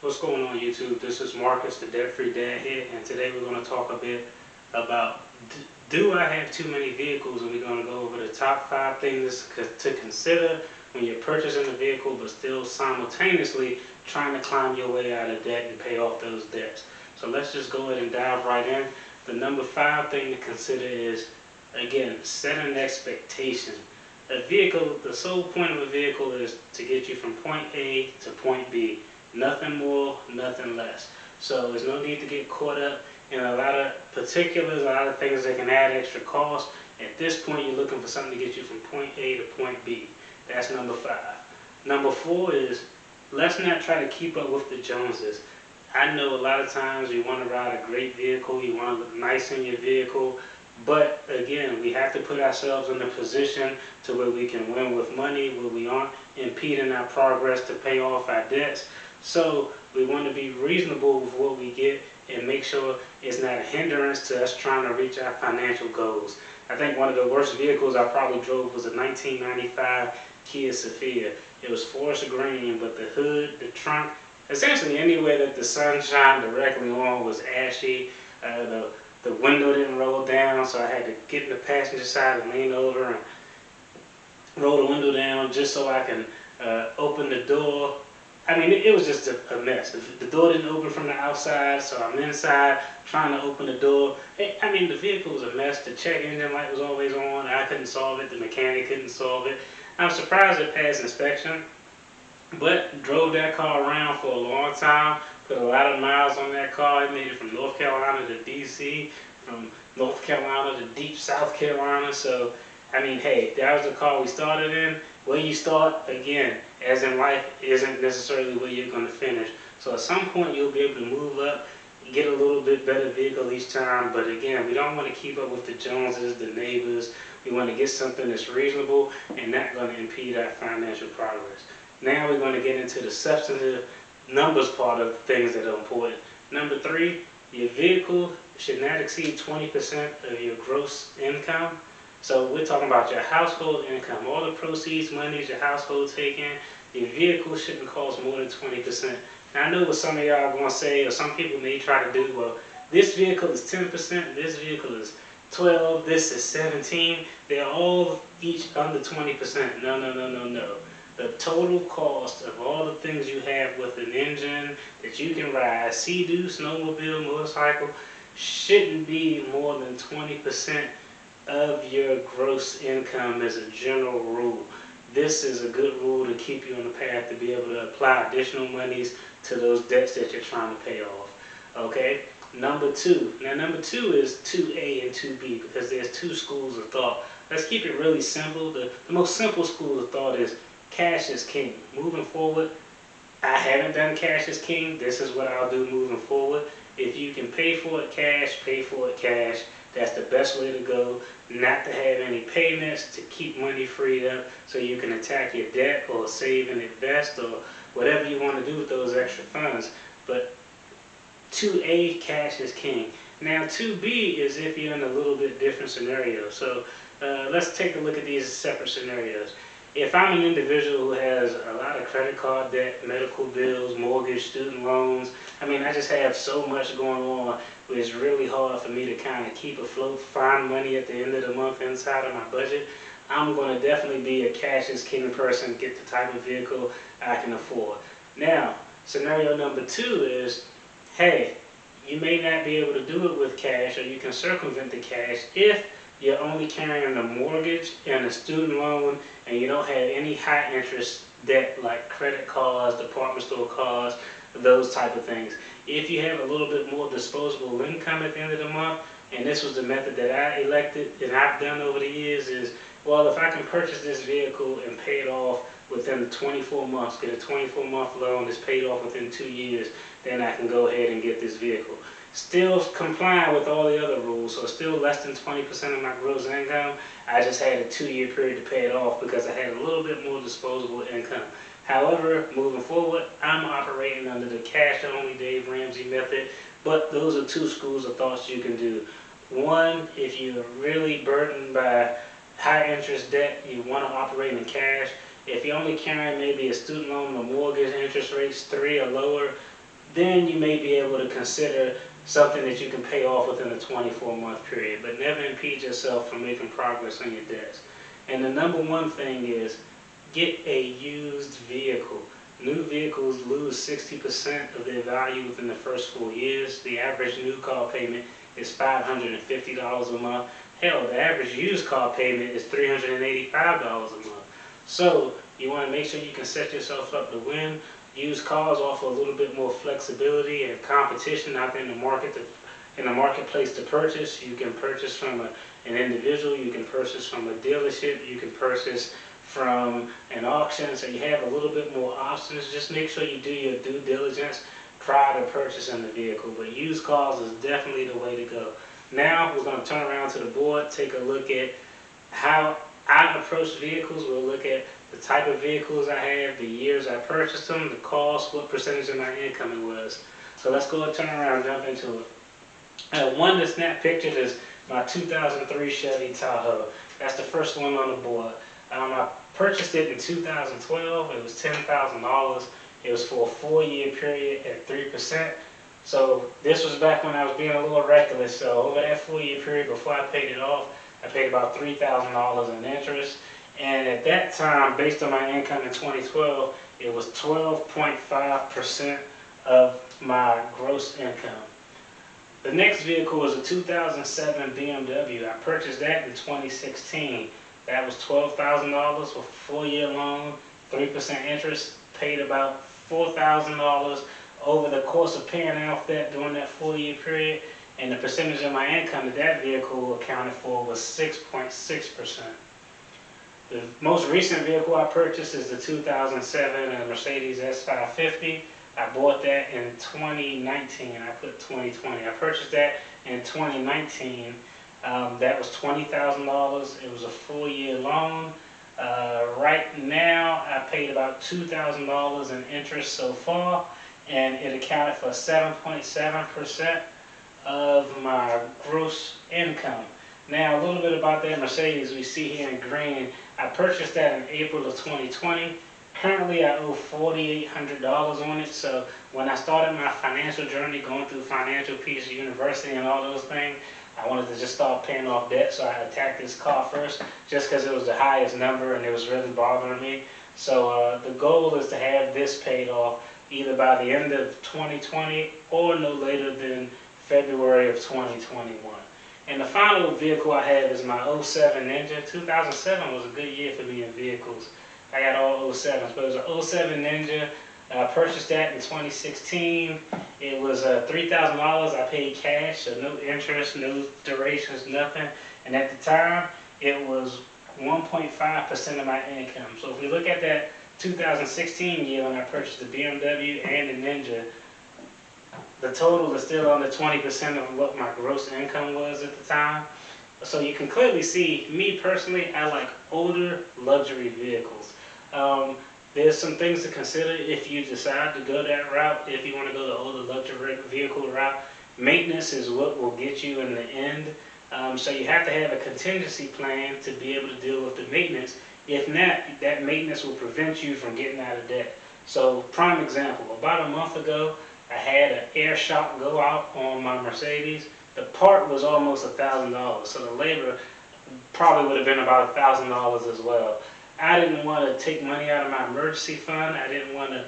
What's going on YouTube? This is Marcus, the Debt-Free Dad here, and today we're going to talk a bit about do I have too many vehicles, and we're going to go over the top 5 things to consider when you're purchasing a vehicle but still simultaneously trying to climb your way out of debt and pay off those debts. So let's just go ahead and dive right in. The number 5 thing to consider is, again, setting an expectation. A vehicle, the sole point of a vehicle is to get you from point A to point B. Nothing more, nothing less. So there's no need to get caught up in a lot of particulars, a lot of things that can add extra cost. At this point, you're looking for something to get you from point A to point B. That's number 5. Number 4 is, let's not try to keep up with the Joneses. I know a lot of times you want to ride a great vehicle, you want to look nice in your vehicle, but again, we have to put ourselves in a position to where we can win with money, where we aren't impeding our progress to pay off our debts. So we want to be reasonable with what we get and make sure it's not a hindrance to us trying to reach our financial goals. I think one of the worst vehicles I probably drove was a 1995 Kia Sophia. It was forest green, but the hood, the trunk, essentially anywhere that the sun shined directly on was ashy. The window didn't roll down, so I had to get in the passenger side and lean over and roll the window down just so I can open the door. I mean, it was just a mess. The door didn't open from the outside, so I'm inside trying to open the door. I mean, the vehicle was a mess. The check engine light was always on. I couldn't solve it. The mechanic couldn't solve it. I'm surprised it passed inspection, but drove that car around for a long time. Put a lot of miles on that car. It made it from North Carolina to DC, from North Carolina to deep South Carolina. So, I mean, hey, that was the car we started in. Where you start, again, as in life, isn't necessarily where you're going to finish. So at some point, you'll be able to move up, get a little bit better vehicle each time. But again, we don't want to keep up with the Joneses, the neighbors. We want to get something that's reasonable and not going to impede our financial progress. Now we're going to get into the substantive numbers part of things that are important. Number 3, your vehicle should not exceed 20% of your gross income. So we're talking about your household income, all the proceeds, monies your household taking. Your vehicle shouldn't cost more than 20%. Now I know what some of y'all are going to say, or some people may try to do, well, this vehicle is 10%, this vehicle is 12, this is 17. They're all each under 20%. No, no, no, no, no. The total cost of all the things you have with an engine that you can ride, Sea-Doo, snowmobile, motorcycle, shouldn't be more than 20% of your gross income as a general rule. This is a good rule to keep you on the path to be able to apply additional monies to those debts that you're trying to pay off. Okay? Number 2. Now number 2 is 2A and 2B because there's 2 schools of thought. Let's keep it really simple. The most simple school of thought is cash is king. Moving forward, I haven't done cash is king. This is what I'll do moving forward. If you can pay for it cash, pay for it cash. That's the best way to go. Not to have any payments, to keep money freed up so you can attack your debt or save and invest or whatever you want to do with those extra funds. But 2A, cash is king. Now 2B is if you're in a little bit different scenario. So let's take a look at these separate scenarios. If I'm an individual who has a lot of credit card debt, medical bills, mortgage, student loans, I mean, I just have so much going on where it's really hard for me to kind of keep afloat, find money at the end of the month inside of my budget. I'm going to definitely be a cash is king person, get the type of vehicle I can afford. Now, scenario number 2 is, hey, you may not be able to do it with cash, or you can circumvent the cash if you're only carrying a mortgage and a student loan and you don't have any high interest debt like credit cards, department store cards, those type of things. If you have a little bit more disposable income at the end of the month, and this was the method that I elected and I've done over the years, is, well, if I can purchase this vehicle and pay it off within 24 months, get a 24-month loan that's paid off within 2 years, then I can go ahead and get this vehicle. Still complying with all the other rules, so still less than 20% of my gross income. I just had a 2-year period to pay it off because I had a little bit more disposable income. However, moving forward, I'm operating under the cash-only Dave Ramsey method, but those are 2 schools of thoughts you can do. One, if you're really burdened by high interest debt, you want to operate in cash. If you're only carrying maybe a student loan or mortgage, interest rates 3 or lower, then you may be able to consider something that you can pay off within a 24-month period, but never impede yourself from making progress on your debts. And the number one thing is get a used vehicle. New vehicles lose 60% of their value within the first 4 years. The average new car payment is $550 a month. Hell, the average used car payment is $385 a month. So you want to make sure you can set yourself up to win. Used cars offer a little bit more flexibility and competition out there in the marketplace to purchase. You can purchase from an individual, you can purchase from a dealership, you can purchase from an auction, so you have a little bit more options. Just make sure you do your due diligence prior to purchasing the vehicle. But used cars is definitely the way to go. Now we're going to turn around to the board, take a look at how I approach vehicles. We'll look at the type of vehicles I have, the years I purchased them, the cost, what percentage of my income it was. So let's go and turn around and jump into it. One to snap pictured is my 2003 Chevy Tahoe. That's the first one on the board. I purchased it in 2012. It was $10,000. It was for a 4-year period at 3%. So this was back when I was being a little reckless. So over that 4-year period before I paid it off, I paid about $3,000 in interest. And at that time, based on my income in 2012, it was 12.5% of my gross income. The next vehicle was a 2007 BMW. I purchased that in 2016. That was $12,000 with a 4-year loan, 3% interest, paid about $4,000 over the course of paying off that during that 4-year period. And the percentage of my income that that vehicle accounted for was 6.6%. The most recent vehicle I purchased is the 2007 Mercedes S550. I bought that in 2019. I put 2020. I purchased that in 2019. That was $20,000. It was a 4-year loan. Right now, I paid about $2,000 in interest so far, and it accounted for 7.7% of my gross income. Now, a little bit about that Mercedes we see here in green. I purchased that in April of 2020. Currently, I owe $4,800 on it. So when I started my financial journey, going through Financial Peace University and all those things, I wanted to just start paying off debt. So I attacked this car first, just because it was the highest number and it was really bothering me. So the goal is to have this paid off either by the end of 2020 or no later than February of 2021. And the final vehicle I have is my 07 Ninja. 2007 was a good year for me in vehicles. I got all 07s, but it was an 07 Ninja. I purchased that in 2016. It was $3,000. I paid cash, so no interest, no durations, nothing. And at the time, it was 1.5% of my income. So if we look at that 2016 year when I purchased the BMW and the Ninja, the total is still under 20% of what my gross income was at the time. So you can clearly see, me personally, I like older luxury vehicles. There's some things to consider if you decide to go that route. If you want to go the older luxury vehicle route, maintenance is what will get you in the end. So you have to have a contingency plan to be able to deal with the maintenance. If not, that maintenance will prevent you from getting out of debt. So prime example, about a month ago, I had an air shock go out on my Mercedes. The part was almost $1,000, so the labor probably would have been about $1,000 as well. I didn't want to take money out of my emergency fund. I didn't want to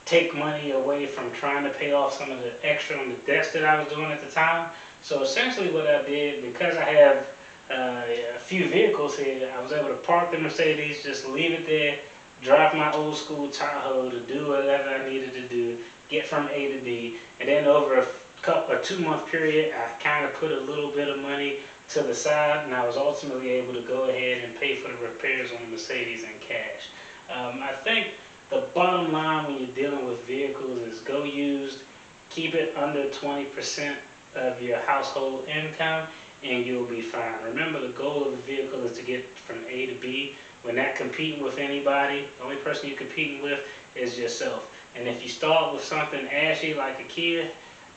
take money away from trying to pay off some of the extra on the debts that I was doing at the time. So essentially what I did, because I have a few vehicles here, I was able to park the Mercedes, just leave it there, drive my old school Tahoe to do whatever I needed to do, get from A to B, and then over a 2-month period, I kind of put a little bit of money to the side, and I was ultimately able to go ahead and pay for the repairs on the Mercedes in cash. I think the bottom line when you're dealing with vehicles is go used, keep it under 20% of your household income, and you'll be fine. Remember, the goal of the vehicle is to get from A to B. We're not competing with anybody. The only person you're competing with is yourself. And if you start with something ashy like a Kia,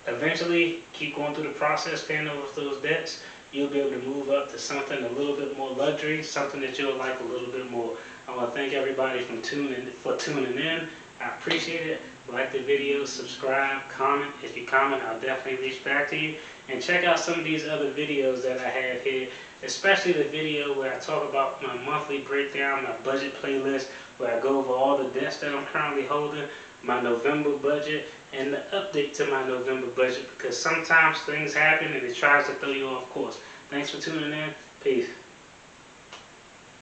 eventually keep going through the process, paying off those debts, you'll be able to move up to something a little bit more luxury, something that you'll like a little bit more. I want to thank everybody for tuning in. I appreciate it. like the video, subscribe, comment. If you comment, I'll definitely reach back to you. And check out some of these other videos that I have here, especially the video where I talk about my monthly breakdown, my budget playlist, where I go over all the debts that I'm currently holding, my November budget, and the update to my November budget, because sometimes things happen and it tries to throw you off course. Thanks for tuning in. Peace.